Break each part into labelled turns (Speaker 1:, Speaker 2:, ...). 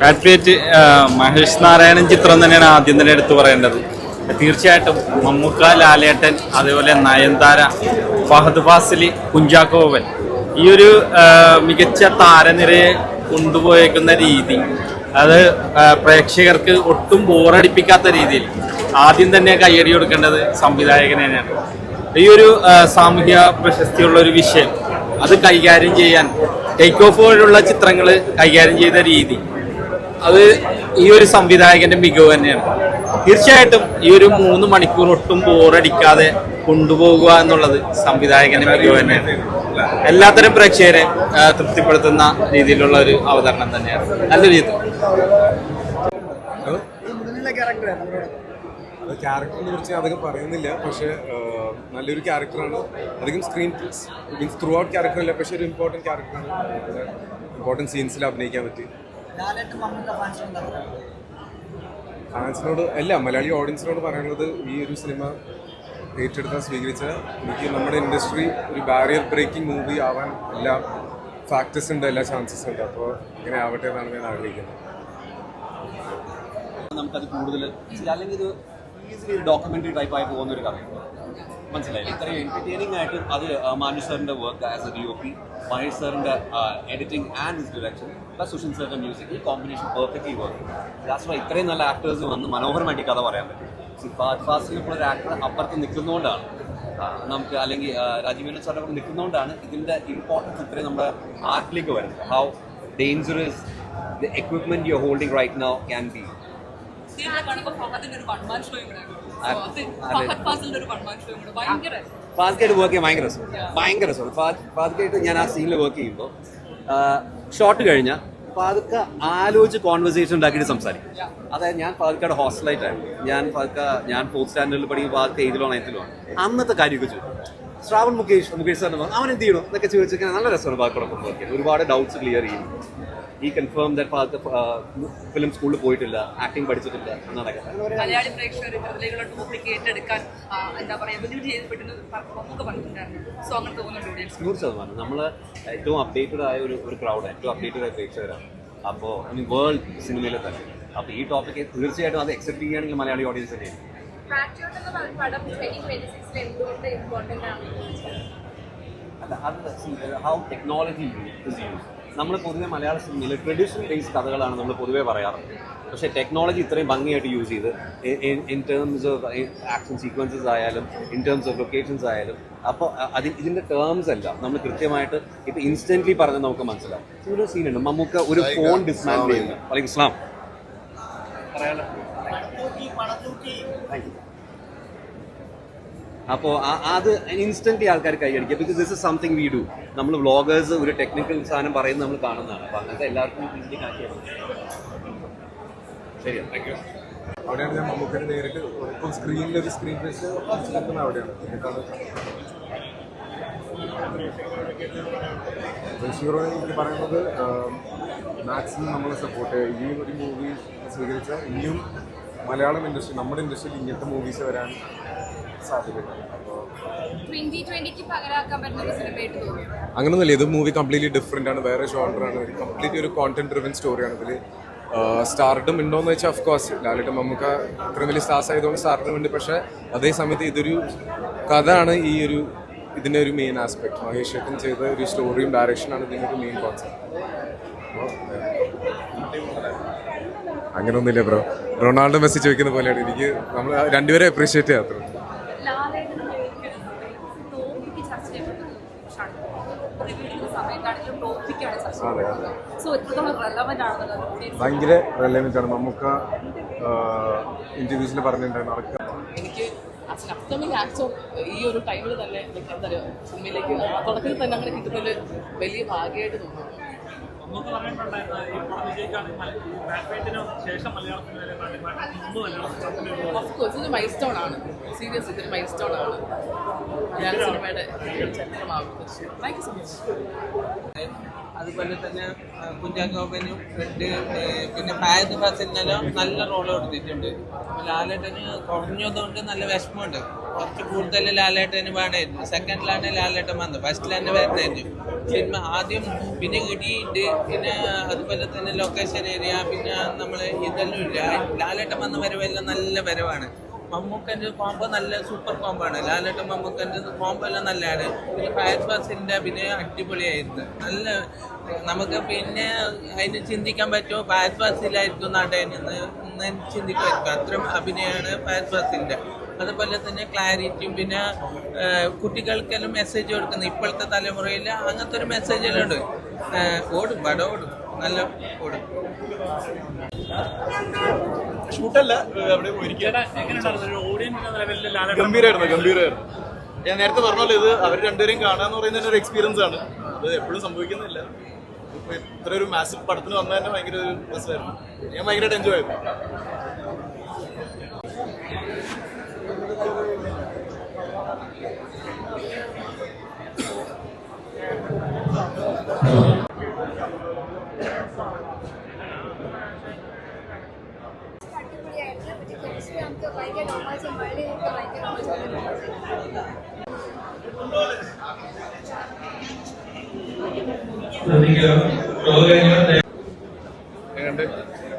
Speaker 1: Patriot Mahesh Narayanan ചിത്രം തന്നെയാണ് ആദ്യം തന്നെ എടുത്തു പറയേണ്ടത്. തീർച്ചയായിട്ടും മമ്മൂക്ക, ലാലേട്ടൻ, അതേപോലെ നയൻതാര, ഫഹദ് ഫാസിലി, കുഞ്ചാക്കോ ബോബൻ, ഈ ഒരു മികച്ച താരനിരയെ കൊണ്ടുപോയേക്കുന്ന രീതി അത് പ്രേക്ഷകർക്ക് ഒട്ടും ബോറടിപ്പിക്കാത്ത രീതിയിൽ ആദ്യം തന്നെ കയ്യടി കൊടുക്കേണ്ടത് സംവിധായകന് തന്നെയാണ്. ഈ ഒരു സാമൂഹ്യ പ്രശസ്തിയുള്ള ഒരു വിഷയം അത് കൈകാര്യം ചെയ്യാൻ ടേക്ക് ഓഫ് പോലുള്ള ചിത്രങ്ങൾ കൈകാര്യം ചെയ്ത രീതി അത് ഈ ഒരു സംവിധായകന്റെ മികവ് തന്നെയാണ്. തീർച്ചയായിട്ടും ഈ ഒരു 3 മണിക്കൂർ ഒട്ടും ബോറടിക്കാതെ കൊണ്ടുപോകുക എന്നുള്ളത് സംവിധായകന്റെ മികവ് തന്നെയാണ്. എല്ലാത്തരം പ്രേക്ഷകരെ തൃപ്തിപ്പെടുത്തുന്ന രീതിയിലുള്ള ഒരു അവതരണം തന്നെയാണ്. നല്ലൊരു ചിത്രം.
Speaker 2: ക്യാരക്ടറിനെ കുറിച്ച് അധികം പറയുന്നില്ല, പക്ഷേ നല്ലൊരു ക്യാരക്ടറാണ്. അധികം സ്ക്രീൻ മീൻസ് ത്രൂ ഔട്ട് ക്യാരക്ടറല്ല, പക്ഷേ ഒരു ഇമ്പോർട്ടൻറ്റ് ക്യാരക്ടറാണ്. ഇമ്പോർട്ടൻറ്റ് സീൻസിൽ അഭിനയിക്കാൻ പറ്റി. ഫാൻസിനോട് അല്ല, മലയാളി ഓഡിയൻസിനോട് പറയാനുള്ളത് ഈ ഒരു സിനിമ ഏറ്റെടുക്കാൻ സ്വീകരിച്ച എനിക്ക് നമ്മുടെ ഇൻഡസ്ട്രി ഒരു ബാരിയർ ബ്രേക്കിംഗ് മൂവി ആവാൻ എല്ലാ ഫാക്ടേഴ്സ് ഉണ്ട്, എല്ലാ ചാൻസസ് ഉണ്ട്. അപ്പോൾ ഇങ്ങനെ ആവട്ടെ എന്നാണ് ഞാൻ ആഗ്രഹിക്കുന്നത്.
Speaker 3: നമുക്കത് കൂടുതൽ അല്ലെങ്കിൽ ഇത് ഈസിലി ഒരു ഡോക്യുമെൻ്ററി ടൈപ്പായി പോകുന്നൊരു കഥയാണ്. മനസ്സിലായില്ല, ഇത്രയും എൻ്റർടൈനിങ് ആയിട്ട് അത് മാനു സാറിൻ്റെ work as a DOP, Mahesh സാറിൻ്റെ editing and his direction plus Sushin സാറിൻ്റെ മ്യൂസിക്, ഈ കോമ്പിനേഷൻ പെർഫെക്റ്റ്ലി വർക്ക്. ലാസ്റ്റ് ഇത്രയും നല്ല ആക്ടേഴ്സ് വന്ന് മനോഹരമായിട്ട് കഥ പറയാൻ പറ്റും. ഫഹദ് ഫാസിൽ ഇപ്പോൾ ഒരു ആക്ടർ അപ്പുറത്ത് നിൽക്കുന്നതുകൊണ്ടാണ് നമുക്ക്, അല്ലെങ്കിൽ രാജീവ് മേനോൻ സാറിൻ്റെ കൂടെ നിൽക്കുന്നതുകൊണ്ടാണ് ഇതിൻ്റെ ഇമ്പോർട്ടൻസ് ഇത്രയും നമ്മുടെ ആർട്ടിലേക്ക് വരുന്നത്. How dangerous the equipment you are holding right now can be. ഫാസ്റ്റായിട്ട് വർക്ക് ചെയ്യാൻ ഭയങ്കര രസമാണ്. ഫാസ്റ്റായിട്ട് ഞാൻ ആ സീനിൽ വർക്ക് ചെയ്യുമ്പോൾ ഷോട്ട് കഴിഞ്ഞാൽ ഫാദുക്ക ആലോചിച്ച് കോൺവെർസേഷൻ ഉണ്ടാക്കിയിട്ട് സംസാരിക്കും. അതായത് ഞാൻ ഫാദുക്കയുടെ ഹോസ്റ്റലായിട്ടായിരുന്നു. ഞാൻ 4th സ്റ്റാൻഡേർഡിൽ പഠിക്കുമ്പോൾ ഫാദുക്ക 8th-ലോ 9th-ലോ ആണ്. അന്നത്തെ കാര്യമൊക്കെ ചോദിച്ചു. ശ്രാവൺ മുകേഷ് സാറിന് പറഞ്ഞു അവൻ എന്ത് ചെയ്യണം എന്നൊക്കെ ചോദിച്ചിങ്ങനെ നല്ല രസമാണ് ഫാദുക്കയോടൊപ്പം വർക്ക് ചെയ്യാൻ. ഒരുപാട് ഡൗട്ട്സ് ക്ലിയർ ചെയ്യും. ഈ കൺഫേം ദാറ്റ് ഫാദുക്ക ഫിലിം സ്കൂളിൽ പോയിട്ടില്ല, ആക്ടിങ് പഠിച്ചിട്ടില്ല എന്നതൊക്കെ.
Speaker 4: മലയാളി പ്രേക്ഷകർ ഹൃദയങ്ങളുടെ ടോപ്പിക് ഏറ്റെടുക്കാൻ എന്താ പറയുക
Speaker 3: 100%. നമ്മൾ ഏറ്റവും അപ്ഡേറ്റഡ് ആയ ഒരു ക്രൗഡ്, ഏറ്റവും അപ്ഡേറ്റഡ് ആയ പ്രേക്ഷകരാണ്. അപ്പോൾ വേൾഡ് സിനിമയിലെ തന്നെ. അപ്പോൾ ഈ ടോപ്പിക്ക് തീർച്ചയായിട്ടും അത് അക്സെപ്റ്റ് ചെയ്യുകയാണെങ്കിൽ മലയാളി ഓഡിയൻസ് തന്നെയായിരിക്കും. How technology is use. നമ്മൾ പൊതുവെ മലയാള സിനിമയിൽ ട്രഡീഷണൽ ബേസ്ഡ് കഥകളാണ് നമ്മൾ പൊതുവേ പറയാറുണ്ട്. പക്ഷേ ടെക്നോളജി ഇത്രയും ഭംഗിയായിട്ട് യൂസ് ചെയ്ത് in terms of action sequences ആയാലും ഇൻ ടേംസ് ഓഫ് ലൊക്കേഷൻസ് ആയാലും, അപ്പോൾ ഇതിൻ്റെ ടേംസ് എല്ലാം നമ്മൾ കൃത്യമായിട്ട് ഇപ്പോൾ ഇൻസ്റ്റൻ്റ്ലി പറഞ്ഞാൽ നമുക്ക് മനസ്സിലാവും. ഒരു സീനുണ്ട്, മമ്മൂക്ക ഒരു ഫോൺ ഡിസ്മാൻഡിൽ ചെയ്യുന്നു. വലൈക്കും സ്ലാം. അപ്പോൾ അത് ഇൻസ്റ്റൻ്റ്ലി ആൾക്കാർ കൈയടിക്കുക. Because this is something we do. നമ്മൾ വ്ളോഗേഴ്സ് ഒരു ടെക്നിക്കൽ സാധനം പറയുന്നത് നമ്മൾ കാണുന്നതാണ്. അപ്പോൾ അങ്ങനത്തെ എല്ലാവർക്കും ഈസിലി കണക്ട് ചെയ്യണം. ശരിയാണ്, താങ്ക് യു.
Speaker 2: അവിടെയാണ് ഞാൻ മമ്മൂക്കനെ നേരിട്ട് ഇപ്പോൾ സ്ക്രീനിലൊരു സ്ക്രീൻ പ്രേസ് നിൽക്കുന്നത് അവിടെയാണ്. ബഷീറോ എനിക്ക് പറയുന്നത് മാക്സിമം നമ്മൾ സപ്പോർട്ട് ചെയ്യുക. ഈ ഒരു മൂവി സ്വീകരിച്ച ഇനിയും മലയാളം ഇൻഡസ്ട്രി, നമ്മുടെ ഇൻഡസ്ട്രിയിൽ ഇങ്ങനത്തെ മൂവീസ് വരാൻ സാധ്യതയുണ്ട്. അങ്ങനൊന്നുമില്ല, ഇത് മൂവി കംപ്ലീറ്റ്ലി ഡിഫറെൻ്റ് ആണ്, വേറെ ജോണറാണ്, കംപ്ലീറ്റ്ലി ഒരു കോണ്ടന്റ് ഡ്രിവൻ സ്റ്റോറിയാണ്. ഇതിൽ സ്റ്റാർഡം ഉണ്ടോയെന്ന് വെച്ചാൽ ഓഫ്കോഴ്സ് ലാലേട്ടൻ മമ്മൂക്ക ഇത്രയും വലിയ സ്റ്റാർസ് ആയതുകൊണ്ട് സ്റ്റാർഡം ഉണ്ട്. പക്ഷേ അതേ സമയത്ത് ഇതൊരു കഥയാണ്, ഈ ഒരു ഇതിൻ്റെ ഒരു മെയിൻ ആസ്പെക്ട്. മഹേഷ് ഏട്ടൻ ചെയ്ത ഒരു സ്റ്റോറിയും ഡയറക്ഷനാണ് ഇതിൻ്റെ ഒരു മെയിൻ കോൺസെപ്റ്റ്. അങ്ങനെയൊന്നുമില്ല ബ്രോ, റൊണാൾഡോ മെസ്സി ചോദിക്കുന്ന പോലെയാണ്. എനിക്ക് നമ്മൾ രണ്ടുപേരെ അപ്രീഷിയേറ്റ് ചെയ്യാത്തത്. ഭയങ്കര റെലവൻ്റ് ആണ്. മമ്മൂക്ക ഇന്റർവ്യൂസിൽ പറഞ്ഞിട്ടുണ്ടായിരുന്നു
Speaker 5: എനിക്ക് അപ്കമിങ് ആക്ടർ ഈ ഒരു ടൈമിൽ തന്നെ എന്താ പറയുക സിനിമയിലേക്ക് തുടക്കത്തിൽ തന്നെ അങ്ങനെ കിട്ടുന്നതിൽ വലിയ ഭാഗ്യമായിട്ട് തോന്നുന്നു. ഓഫ്കോഴ്സ് ഇതൊരു മൈൽ സ്റ്റോൺ ആണ്. സീരിയസ് ഇതൊരു മൈൽ സ്റ്റോൺ ആണ് മലയാള സിനിമയുടെ ചരിത്രമാകുന്നത്. Thank you so much.
Speaker 6: അതുപോലെ തന്നെ കുഞ്ചാക്കോപ്പനും ഉണ്ട്. പിന്നെ ഫഹദ് ഫാസിലിനെല്ലാം നല്ല റോൾ കൊടുത്തിട്ടുണ്ട്. ലാലേട്ടന് കുറഞ്ഞതുകൊണ്ട് നല്ല വിഷമമുണ്ട്. കുറച്ച് കൂടുതൽ ലാലേട്ടന് വേണമായിരുന്നു. സെക്കൻഡിലാണ് ലാലേട്ടൻ വന്നത്, ഫസ്റ്റിൽ തന്നെ വരണമായിരുന്നു സിനിമ. ആദ്യം പിന്നെ ഇടിയുണ്ട്, പിന്നെ അതുപോലെ തന്നെ ലൊക്കേഷൻ ഏരിയ, പിന്നെ നമ്മൾ ഇതെല്ലാം ഇല്ല. ലാലേട്ടൻ വന്ന വരവെല്ലാം നല്ല വരവാണ്. മമ്മൂക്കൻ്റെ കോംബോ നല്ല സൂപ്പർ കോംബോ ആണ്. ലാലേട്ടൻ മമ്മൂക്കൻ്റെ കോംബോ എല്ലാം നല്ലതാണ്. പിന്നെ ഫഹദ് ഫാസിലിൻ്റെ അഭിനയം അടിപൊളിയായിരുന്നു. നല്ല നമുക്ക് പിന്നെ അതിന് ചിന്തിക്കാൻ പറ്റുമോ ഫഹദ് ഫാസിലായിരിക്കും നടനെന്ന് ചിന്തിക്കുമായിരിക്കും. അത്രയും അഭിനയമാണ് ഫഹദ് ഫാസിലിൻ്റെ. അതുപോലെ തന്നെ ക്ലാരിറ്റിയും പിന്നെ കുട്ടികൾക്കെല്ലാം മെസ്സേജ് കൊടുക്കുന്നത് ഇപ്പോഴത്തെ തലമുറയിൽ അങ്ങനത്തെ ഒരു മെസ്സേജെല്ലാം ഉണ്ട്. ഓടും പടം ഓടും, നല്ല ഓടും.
Speaker 7: ഷൂട്ടല്ല, അവിടെ ഗംഭീരമായിരുന്നു. ഞാൻ നേരത്തെ പറഞ്ഞല്ലോ, ഇത് അവർ രണ്ടുപേരും കാണാന്ന് പറയുന്നത് ഒരു എക്സ്പീരിയൻസ് ആണ്. അത് എപ്പോഴും സംഭവിക്കുന്നില്ല. ഇപ്പൊ ഇത്ര ഒരു മാസിവ് പടത്തിന് വന്നാൽ തന്നെ ഭയങ്കര ഒരു രസമായിരുന്നു. ഞാൻ ഭയങ്കരമായിട്ട് എൻജോയ് ചെയ്തു.
Speaker 8: നമുക്ക് ഭയങ്കര രോമാഞ്ചം, മഴ ഭയങ്കര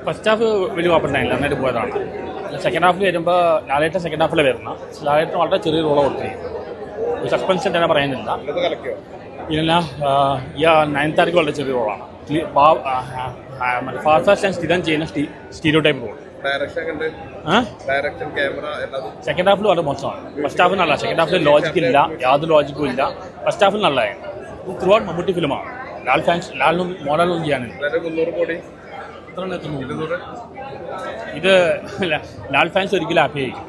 Speaker 9: ഫസ്റ്റ് ഹാഫ് വലിയ കുഴപ്പമുണ്ടായില്ല, നന്നായിട്ട് പോയതാണ്. സെക്കൻഡ് ഹാഫിൽ വരുമ്പോൾ ലാലേട്ടൻ സെക്കൻഡ് ഹാഫിൽ വരുന്ന ലാലേട്ടൻ വളരെ ചെറിയ റോള് കൊടുത്തിരിക്കും. സസ്പെൻഷൻ തന്നെ പറയുന്നില്ല. പിന്നെ ഈ നയൻതാരയ്ക്ക് വളരെ ചെറിയ റോളാണ്. ഫാസ്റ്റ് ആൻഡ് സ്ഥിരം ചെയ്യുന്ന സ്റ്റീരിയോ ടൈപ്പ് റോൾ. സെക്കൻഡ് ഹാഫിൽ വളരെ മോശമാണ്. ഫസ്റ്റ് ഹാഫിൽ നല്ല, സെക്കൻഡ് ഹാഫിൽ ലോജിക് ഇല്ല, യാതൊരു ലോജിക്കും ഇല്ല. ഫസ്റ്റ് ഹാഫിൽ നല്ലതായിരുന്നു. ത്രൂ ഔട്ട് മമ്മൂട്ടി ഫിലിമാണ്. ലാലിനും മോഹൻലാലിനും ചെയ്യാനുണ്ട്. ഇത് ലാൽ ഫാൻസ് ഒരിക്കലും ഹാപ്പി ആയിരിക്കും.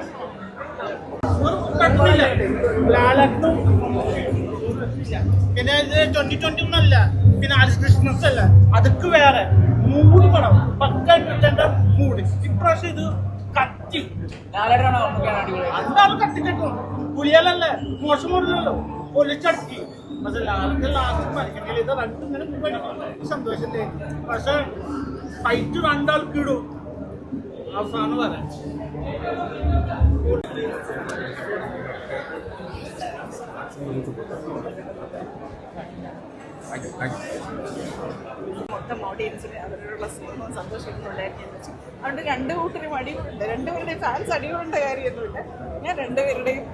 Speaker 10: പിന്നെ ഇത് 2020 ഒന്നല്ല, പിന്നെ ക്രിസ്മസ് അല്ല, അതൊക്കെ വേറെ മൂഡ് പടം പക്ക കിട്ടേണ്ട മൂഡ്. ഇപ്രാവശ്യം ഇത് കത്തി എന്താണ് കത്തിക്കെട്ടും പുലിയലല്ലേ, മോശം മോഡലല്ലോ, പൊലിച്ചടക്കി. പക്ഷെ ലാലൊക്കെ ലാസ്റ്റ് മരിക്കണ്ടില്ല. ഇത് രണ്ടിങ്ങനെ സന്തോഷല്ലേ. പക്ഷെ ഫൈറ്റ് രണ്ടാൾക്ക് ഇടും അവസാനം വരാൻ.
Speaker 4: മൊത്തം ഓഡിയൻസിന് അവരോടുള്ള സ്നേഹവും സന്തോഷവും ഉണ്ടായിരുന്നു. അതുകൊണ്ട് രണ്ടു കൂട്ടരും അടികളുണ്ട്. രണ്ടുപേരുടെയും ഫാൻസ് അടികളുണ്ട കാര്യമൊന്നുമില്ല. ഞാൻ രണ്ടുപേരുടെയും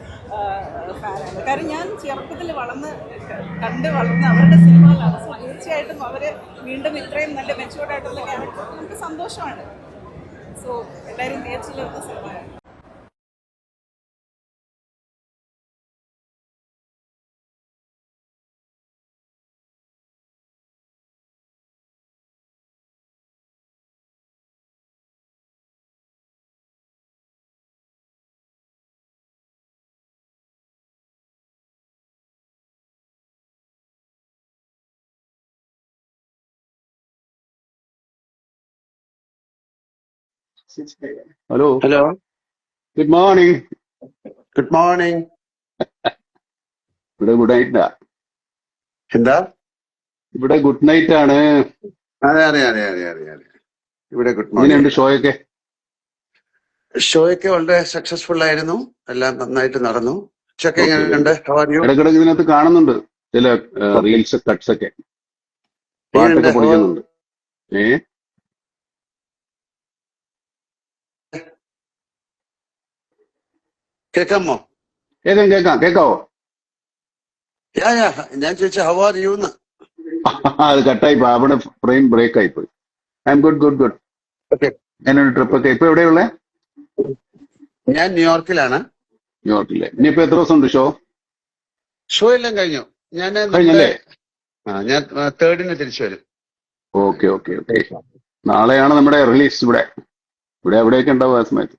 Speaker 4: ഫാനാണ്. കാരണം ഞാൻ ചെറുപ്പത്തിൽ കണ്ട് വളർന്ന് അവരുടെ സിനിമകളാണ്. സോ തീർച്ചയായിട്ടും അവർ വീണ്ടും ഇത്രയും നല്ല മെച്ചുവേർഡായിട്ടുള്ള ക്യാരക്ടർ നമുക്ക് സന്തോഷമാണ്. സോ എല്ലാവരും തിയേറ്ററിലുള്ള സിനിമയാണ്.
Speaker 11: Hello
Speaker 12: hello,
Speaker 11: good morning.
Speaker 12: Good morning.
Speaker 11: ഇവിടെ ഗുഡ് നൈറ്റാ.
Speaker 12: എന്താ?
Speaker 11: ഇവിടെ ഗുഡ് നൈറ്റ് ആണ്.
Speaker 12: അതെ അതെ അതെ അതെ അതെ അതെ ഇവിടെ ഗുഡ്
Speaker 11: എങ്ങനെയുണ്ട്
Speaker 12: മോർണിംഗ്.
Speaker 11: ഷോയൊക്കെ?
Speaker 12: ഷോയൊക്കെ വളരെ സക്സസ്ഫുൾ ആയിരുന്നു. എല്ലാം നന്നായിട്ട് നടന്നു. ഉച്ചക്ക്
Speaker 11: ഓക്കെ, വെരി
Speaker 12: എങ്ങനെയുണ്ട്?
Speaker 11: ഗുഡ്.
Speaker 12: How are you?
Speaker 11: ഇടക്കിടക്ക് ഇതിനകത്ത് കാണുന്നുണ്ട് ചില റീൽസ് കട്ട്സ് ഒക്കെ,
Speaker 12: എങ്ങനെയുണ്ട്?
Speaker 11: പാട്ടൊക്കെ പൊളിക്കുന്നുണ്ട്. ഏ
Speaker 12: കേൾക്കാമോ?
Speaker 11: കേക്കാവോ?
Speaker 12: യാ യാ ഞാൻ ചോദിച്ച ഹൗ ആർ യു എന്ന്.
Speaker 11: അത് കട്ടായി പോയി, അവിടെ ഫ്രെയിം ബ്രേക്ക് ആയി പോയി. I M good good good.
Speaker 12: Okay,
Speaker 11: ഞാനൊരു ട്രിപ്പ് ഒക്കെ. ഇപ്പൊ എവിടെയുള്ളേ?
Speaker 12: ഞാൻ ന്യൂയോർക്കിലാണ്.
Speaker 11: ന്യൂയോർക്കിലെ. ഇനിയിപ്പോ എത്ര ദിവസം ഉണ്ട് ഷോ?
Speaker 12: ഷോ എല്ലാം കഴിഞ്ഞു. ഞാൻ
Speaker 11: കഴിഞ്ഞല്ലേ?
Speaker 12: ഞാൻ 3rd തിരിച്ചു വരും.
Speaker 11: Okay okay okay. നാളെയാണ് നമ്മുടെ റിലീസ്. ഇവിടെ എവിടെയൊക്കെ ഉണ്ടാവും ആ സമയത്ത്?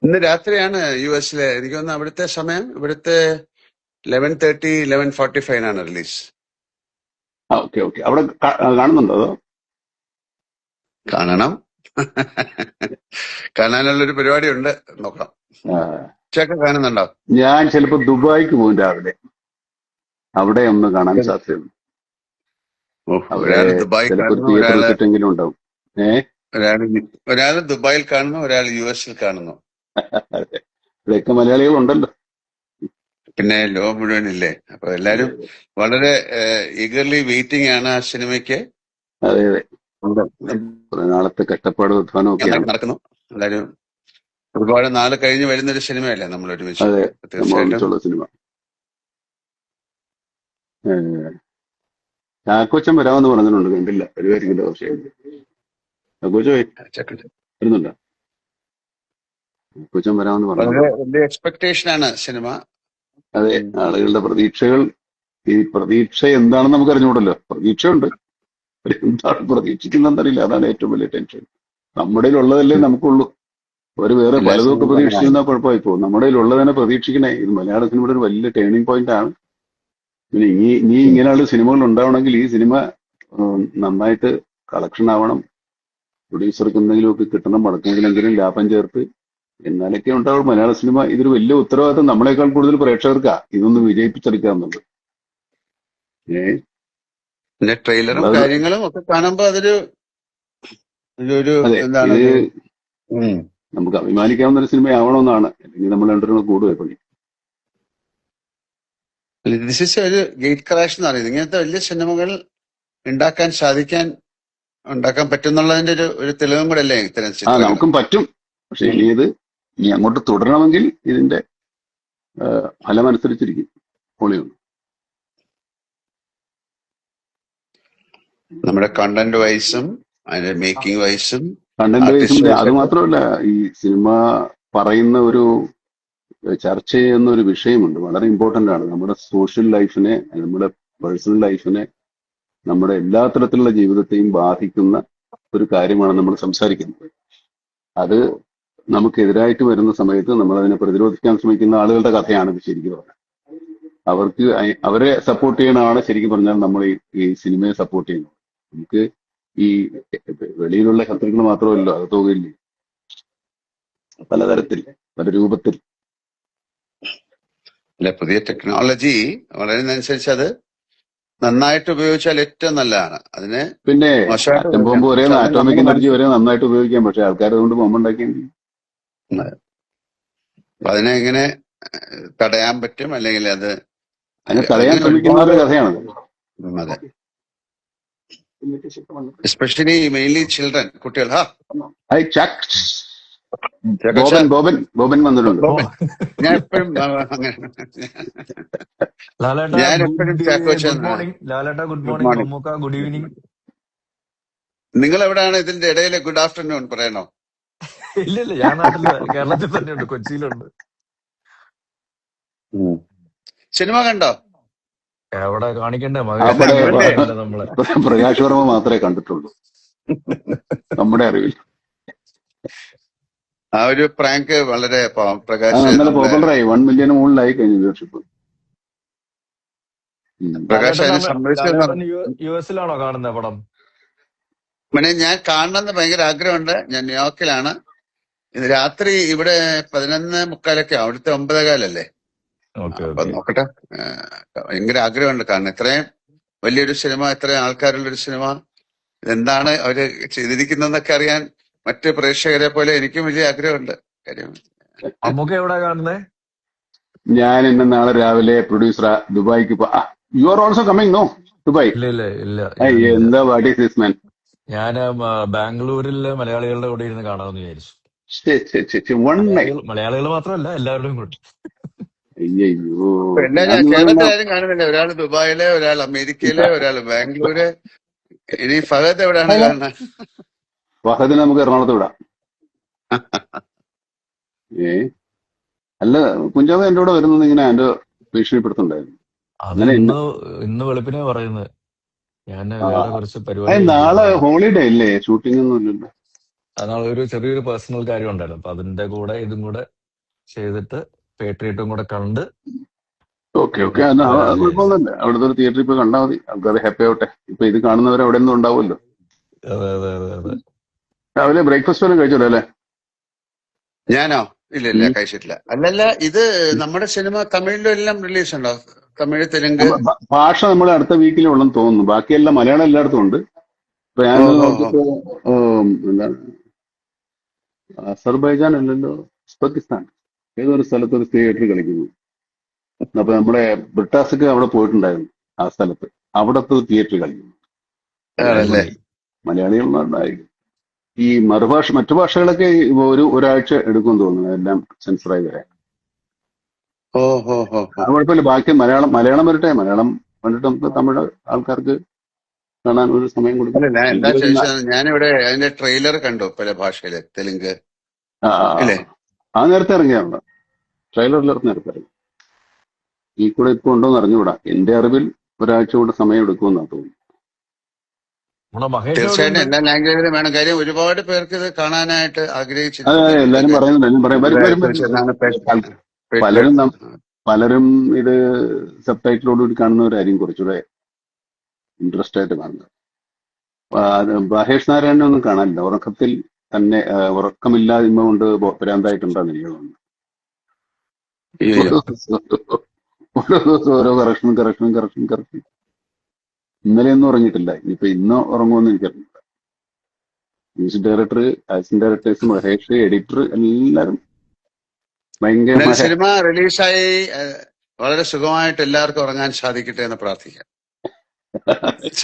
Speaker 12: ഇന്ന് രാത്രിയാണ് US-ലെ. എനിക്ക് തോന്നുന്നു അവിടുത്തെ സമയം ഇവിടുത്തെ 11:30 11:45 റിലീസ്.
Speaker 11: Okay okay. അവിടെ കാണുന്നുണ്ടോ അതോ?
Speaker 12: കാണണം. കാണാനുള്ളൊരു പരിപാടി ഉണ്ട്, നോക്കാം. ഉച്ചയൊക്കെ കാണുന്നുണ്ടോ?
Speaker 11: ഞാൻ ചിലപ്പോ ദുബായിക്ക് പോകും രാവിലെ. അവിടെ ഒന്ന് കാണാൻ സാധ്യതയുണ്ട്. അവിടെ
Speaker 12: ഒരാള് ദുബായ്
Speaker 11: ചിലപ്പോൾ ഒരു
Speaker 12: കാണുന്നു,
Speaker 11: തിയേറ്റർ വിസിറ്റെങ്കിലും ഉണ്ടാവും.
Speaker 12: ഒരാള് ദുബായിൽ കാണുന്നു, ഒരാൾ US-ൽ കാണുന്നു.
Speaker 11: ഇവിടെയൊക്കെ മലയാളികളുണ്ടല്ലോ.
Speaker 12: പിന്നെ ലോകം മുഴുവനില്ലേ. അപ്പൊ എല്ലാരും വളരെ ഈഗർലി വെയിറ്റിംഗ് ആണ് ആ സിനിമയ്ക്ക്.
Speaker 11: അതെ അതെ, കുറെ നാളത്തെ കഷ്ടപ്പാടും അധ്വാനം ഒക്കെയാണ്.
Speaker 12: നടക്കുന്നു. എല്ലാരും ഒരുപാട് നാള് കഴിഞ്ഞ് വരുന്നൊരു സിനിമയല്ലേ നമ്മൾ ഒരുമിച്ച്.
Speaker 11: അതെ, നമ്മൾ
Speaker 12: തീർച്ചയായിട്ടും
Speaker 11: ഒന്നിച്ചുള്ള സിനിമ. ചാക്കോച്ചൻ വരാമെന്ന് പറഞ്ഞിട്ടുണ്ട്, കണ്ടില്ല. വരുമായിരിക്കില്ല. പക്ഷേ ചാക്കോച്ച വരുന്നുണ്ടോ? ചാക്കോച്ചൻ വരാമെന്ന്
Speaker 12: വളരെ
Speaker 11: പറഞ്ഞു.
Speaker 12: വലിയ എക്സ്പെക്ടേഷൻ ആണ് സിനിമ.
Speaker 11: അതെ, ആളുകളുടെ പ്രതീക്ഷകൾ, ഈ പ്രതീക്ഷ എന്താണെന്ന് നമുക്ക് അറിഞ്ഞുകൂടല്ലോ. പ്രതീക്ഷയുണ്ട്, എന്താണ് പ്രതീക്ഷിക്കുന്നതെന്നറിയില്ല. അതാണ് ഏറ്റവും വലിയ ടെൻഷൻ. നമ്മുടെ ഉള്ളതല്ലേ നമുക്കുള്ളൂ. ഒരു വേറെ
Speaker 12: എല്ലാ
Speaker 11: പലതൊക്കെ
Speaker 12: സിനിമകളും
Speaker 11: പ്രതീക്ഷിച്ചിരുന്നാൽ കുഴപ്പമായി പോകും. നമ്മുടെ ഉള്ളതിനെ പ്രതീക്ഷിക്കണേ. ഇത് മലയാള സിനിമയുടെ ഒരു വലിയ ടേണിംഗ് പോയിന്റ് ആണ്. പിന്നെ ഇനി ഇങ്ങനെയുള്ള സിനിമകൾ ഉണ്ടാവണമെങ്കിൽ ഈ സിനിമ നന്നായിട്ട് കളക്ഷൻ ആവണം. പ്രൊഡ്യൂസർക്ക് എന്തെങ്കിലുമൊക്കെ കിട്ടണം, മടക്കെങ്കിലെങ്കിലും ലാഭം ചേർത്ത്, എന്നാലൊക്കെ ഉണ്ടാവും മലയാള സിനിമ. ഇതൊരു വലിയ ഉത്തരവാദിത്തം നമ്മളെക്കാൾ കൂടുതൽ പ്രേക്ഷകർക്കാ ഇതൊന്ന് വിജയിപ്പിച്ചെടുക്കാന്നുള്ളത്.
Speaker 12: പിന്നെ ട്രെയിലറും കാര്യങ്ങളും ഒക്കെ കാണുമ്പോ അതൊരു
Speaker 11: അതെ,
Speaker 12: എന്താണ്
Speaker 11: ഇത് നമുക്ക് അഭിമാനിക്കാവുന്ന ഒരു സിനിമയാവണമെന്നാണ്. അല്ലെങ്കിൽ നമ്മൾ രണ്ടുപേരും കൂടുക പണി.
Speaker 12: ദിസ് ഇസ് ഒരു ഗേറ്റ് ക്രാഷ് എന്ന് പറയുന്നത്. ഇങ്ങനത്തെ വലിയ സിനിമകൾ ഉണ്ടാക്കാൻ പറ്റുന്നുള്ളതിന്റെ ഒരു തെളിവും കൂടെ അല്ലേ ഇത്തരം ചിത്രങ്ങൾ?
Speaker 11: നമുക്കും പറ്റും. പക്ഷെ ഇനി അങ്ങോട്ട് തുടരണമെങ്കിൽ ഇതിന്റെ ഫലമനുസരിച്ചിരിക്കും. പൊളിയുണ്ട്.
Speaker 12: നമ്മുടെ കണ്ടന്റ് വൈസും അതിന്റെ മേക്കിംഗ് വൈസും
Speaker 11: കണ്ടന്റ് വൈസും. അത് മാത്രമല്ല, ഈ സിനിമ പറയുന്ന ഒരു ചർച്ച ചെയ്യുന്ന ഒരു വിഷയമുണ്ട്, വളരെ ഇമ്പോർട്ടന്റ് ആണ്. നമ്മുടെ സോഷ്യൽ ലൈഫിനെ, നമ്മുടെ പേഴ്സണൽ ലൈഫിനെ, നമ്മുടെ എല്ലാ തരത്തിലുള്ള ജീവിതത്തെയും ബാധിക്കുന്ന ഒരു കാര്യമാണ് നമ്മൾ സംസാരിക്കുന്നത്. അത് നമുക്കെതിരായിട്ട് വരുന്ന സമയത്ത് നമ്മൾ അതിനെ പ്രതിരോധിക്കാൻ ശ്രമിക്കുന്ന ആളുകളുടെ കഥയാണ് ഇത് ശരിക്കും പറഞ്ഞാൽ. അവരെ സപ്പോർട്ട് ചെയ്യണമാണ് ശരിക്കും പറഞ്ഞാൽ നമ്മൾ ഈ സിനിമയെ സപ്പോർട്ട് ചെയ്യുന്നത്. നമുക്ക് ഈ വെളിയിലുള്ള ശത്രുക്കൾ മാത്രമല്ലോ, അത് തോന്നില്ലേ, പലതരത്തിൽ, പല രൂപത്തിൽ.
Speaker 12: അല്ല, പുതിയ ടെക്നോളജി വളരുന്നതനുസരിച്ച് അത് നന്നായിട്ട് ഉപയോഗിച്ചാൽ ഏറ്റവും നല്ലതാണ്. അതിന്
Speaker 11: പിന്നെ ആറ്റം ബോംബ് വരെ, ആറ്റോമിക് എനർജി വരെ നന്നായിട്ട് ഉപയോഗിക്കാം. പക്ഷെ ആൾക്കാർ അതുകൊണ്ട് ബോംബ് ഉണ്ടാക്കിയെങ്കിൽ
Speaker 12: അതിനെ എങ്ങനെ തടയാൻ പറ്റും, അല്ലെങ്കിൽ അത്
Speaker 11: അതിനെ തടയാൻ ശ്രമിക്കുന്നവരുടെ കഥയാണ്.
Speaker 12: അതെ, എസ്പെഷ്യലി മെയിൻലി ചിൽഡ്രൻ, കുട്ടികൾ.
Speaker 11: ബോബൻ വന്നിട്ടുണ്ട്.
Speaker 12: ഞാൻ എപ്പോഴും
Speaker 13: ഗുഡ് ഈവനിങ്.
Speaker 12: നിങ്ങൾ എവിടെയാണ് ഇതിന്റെ ഇടയിലെ ഗുഡ് ആഫ്റ്റർനൂൺ പറയണോ?
Speaker 13: ഇല്ല, ഞാൻ നാട്ടില് കേരളത്തിൽ തന്നെയുണ്ട്, കൊച്ചിയിലുണ്ട്.
Speaker 12: സിനിമ കണ്ടോ?
Speaker 13: എവിടെ കാണിക്കണ്ടേ? നമ്മളെ
Speaker 11: പ്രകാശ് വർമ്മ മാത്രമേ കണ്ടിട്ടുള്ളൂ നമ്മുടെ അറിവിൽ.
Speaker 12: ആ ഒരു പ്രാങ്ക് വളരെ പ്രകാശ്
Speaker 11: പോപ്പുലറായി, 1 മില്യൺ മുകളിലായി കഴിഞ്ഞു വ്യൂവർഷിപ്പ്.
Speaker 12: പ്രകാശ് അതിനെ സംബന്ധിച്ച്
Speaker 13: US-ലാണോ കാണുന്ന പടം?
Speaker 12: പിന്നെ ഞാൻ കാണണമെന്ന് ഭയങ്കര ആഗ്രഹമുണ്ട്. ഞാൻ ന്യൂയോർക്കിലാണ്. ഇത് രാത്രി ഇവിടെ 11:45 അവിടുത്തെ 9:15 അപ്പൊ നോക്കട്ടെ. ഭയങ്കര ആഗ്രഹമുണ്ട് കാണാൻ. ഇത്രയും വലിയൊരു സിനിമ, ഇത്രയും ആൾക്കാരുള്ളൊരു സിനിമ, ഇതെന്താണ് അവര് ചെയ്തിരിക്കുന്നതെന്നൊക്കെ അറിയാൻ മറ്റ് പ്രേക്ഷകരെ പോലെ എനിക്കും വലിയ ആഗ്രഹമുണ്ട്. കാര്യം
Speaker 13: നമുക്ക് എവിടെ കാണുന്നേ?
Speaker 11: ഞാൻ ഇന്ന് നാളെ രാവിലെ പ്രൊഡ്യൂസർ ദുബായിക്ക് you are also coming? No, Dubai?
Speaker 13: ഇല്ല.
Speaker 11: എന്താ വാട്ട് ഈസ് ദിസ് മാൻ?
Speaker 13: ഞാൻ ബാംഗ്ലൂരിലെ മലയാളികളുടെ കൂടെ ഇരുന്ന് കാണാമെന്ന് വിചാരിച്ചു. മലയാളികൾ മാത്രമല്ല, എല്ലാവരുടെയും കൂടെ.
Speaker 11: അയ്യോ,
Speaker 12: കേരളത്തിലാരും കാണുന്നില്ല. ഒരാൾ ദുബായിലെ, ഒരാൾ അമേരിക്കയിലെ, ഒരാൾ ബാംഗ്ലൂര്. ഇനി ഫഹദ് എവിടെയാണ് കാണുന്നത്?
Speaker 11: ഫഹദിനെ നമുക്ക് എറണാകുളത്ത് വിടാം. അല്ല, കുഞ്ചാവ് എന്റെ കൂടെ വരുന്നത് ഇങ്ങനെ എന്റെ ഭീഷണിപ്പെടുത്തുണ്ടായിരുന്നു.
Speaker 13: ഇന്ന് വെളുപ്പിനെ പറയുന്നത്. ഞാൻ വേറെ കുറച്ച് പരിപാടി,
Speaker 11: നാളെ ഹോളിഡേ അല്ലേ, ഷൂട്ടിംഗ് ഒന്നും ഇല്ലല്ലോ.
Speaker 13: നാളെ ഒരു ചെറിയൊരു പേഴ്സണൽ കാര്യം ഉണ്ടായിരുന്നു. അപ്പൊ അതിന്റെ കൂടെ ഇതും കൂടെ ചെയ്തിട്ട് പേട്രിയറ്റും കൂടെ കണ്ട്.
Speaker 11: ഓക്കെ, കുഴപ്പമൊന്നുമില്ല. അവിടുത്തെ ഒരു തിയേറ്ററിൽ ഇപ്പൊ കണ്ടാൽ മതി, ആൾക്കാർ ഹാപ്പി ആവട്ടെ. ഇപ്പൊ ഇത് കാണുന്നവർ അവിടെ ഒന്നും ഉണ്ടാവുമല്ലോ.
Speaker 13: അതെ.
Speaker 11: രാവിലെ ബ്രേക്ക്ഫാസ്റ്റ് വല്ലതും കഴിച്ചല്ലോ അല്ലേ?
Speaker 12: ഞാനോ? ഇല്ല, കഴിച്ചിട്ടില്ല. അല്ലല്ല, ഇത് നമ്മുടെ സിനിമ തമിഴിലും എല്ലാം റിലീസ് ഉണ്ടോ? തമിഴ്, തെലുങ്ക്.
Speaker 11: ഭാഷ നമ്മൾ അടുത്ത വീക്കിലുള്ളെന്ന് തോന്നുന്നു. ബാക്കിയെല്ലാം മലയാളം എല്ലായിടത്തും ഉണ്ട്. ഇപ്പൊ ഞാൻ
Speaker 12: ഓഹോ ഹോ.
Speaker 11: നോക്കിയപ്പോ എന്താണ് അസർബൈജാൻ അല്ലല്ലോ, ഉസ്ബെക്കിസ്ഥാൻ ഏതൊരു സ്ഥലത്ത് ഒരു തിയേറ്റർ കളിക്കുന്നു. അപ്പൊ നമ്മുടെ ബ്രിട്ടാസൊക്കെ അവിടെ പോയിട്ടുണ്ടായിരുന്നു. ആ സ്ഥലത്ത് അവിടത്തെ തിയേറ്റർ കളിക്കുന്നു.
Speaker 12: ആണല്ലേ?
Speaker 11: മലയാളികളുണ്ടായിരിക്കും. ഈ മറ്റു ഭാഷകളൊക്കെ ഒരാഴ്ച എടുക്കും തോന്നുന്നു എല്ലാം സെൻസറായി വരാൻ.
Speaker 12: ഓഹോ ഹോ ഹോ.
Speaker 11: അത് കുഴപ്പമില്ല. ബാക്കി മലയാളം വരട്ടെ. മലയാളം കണ്ടിട്ട് നമുക്ക് തമിഴ് ആൾക്കാർക്ക് കാണാൻ ഒരു സമയം കൊടുക്കും.
Speaker 12: അല്ല, ഞാൻ എന്താ
Speaker 11: അല്ലെങ്കിൽ
Speaker 12: ചോദിച്ചത്, ഞാനിവിടെ അതിന്റെ ട്രെയിലർ കണ്ടു പല ഭാഷയില്, തെലുങ്ക് ഇല്ലേ?
Speaker 11: ആ നേരത്തെ ഇറങ്ങിയാണല്ലോ. ട്രെയിലറിൽ നേരത്തെ ഇറങ്ങി. ഈ കൂടെ ഇപ്പൊ ഉണ്ടോന്ന് അറിഞ്ഞുകൂടാ. എന്റെ അറിവിൽ ഒരാഴ്ച കൂടെ സമയം എടുക്കുമെന്നാണ് തോന്നുന്നു.
Speaker 13: നമ്മുടെ മഹേഷ് എവിടെ
Speaker 12: തീർച്ചയായിട്ടും
Speaker 13: ഉണ്ട്?
Speaker 12: എല്ലാ ലാംഗ്വേജിലും വേണം. കാര്യം ഒരുപാട് പേർക്ക് ഇത് കാണാനായിട്ട്
Speaker 11: അതെ
Speaker 12: ആഗ്രഹിച്ചിരിക്കുകയാണ്.
Speaker 11: എല്ലാരും
Speaker 12: ഇതൊക്കെ
Speaker 11: പറയുന്നുണ്ട്. എല്ലാരും പറയും പലരും ഇത് സബ്ടൈറ്റിലോടുകൂടി കാണുന്നവരായിരിക്കും കുറച്ചുകൂടെ ഇൻട്രസ്റ്റ് ആയിട്ട് കാണുന്നത്. മഹേഷ് നാരായണനെ ഒന്നും കാണാനില്ല. ഉറക്കത്തിൽ തന്നെ ഉറക്കമില്ലായ്മ കൊണ്ട് ഭ്രാന്തായിട്ടുണ്ടാകും എനിക്ക് തോന്നുന്നു. ഓരോ ദിവസം ഓരോ കറക്ഷൻ. ഇന്നലെയൊന്നും ഉറങ്ങിയിട്ടില്ല. ഇനിയിപ്പോ ഇന്ന് ഉറങ്ങുമെന്ന് എനിക്കറിയില്ല. Music director, assistant directors, Mahesh, editor എല്ലാരും ഭയങ്കരമായ
Speaker 12: സിനിമ റിലീസായി വളരെ സുഖമായിട്ട് എല്ലാവർക്കും ഉറങ്ങാൻ സാധിക്കട്ടെ എന്ന് പ്രാർത്ഥിക്കാം.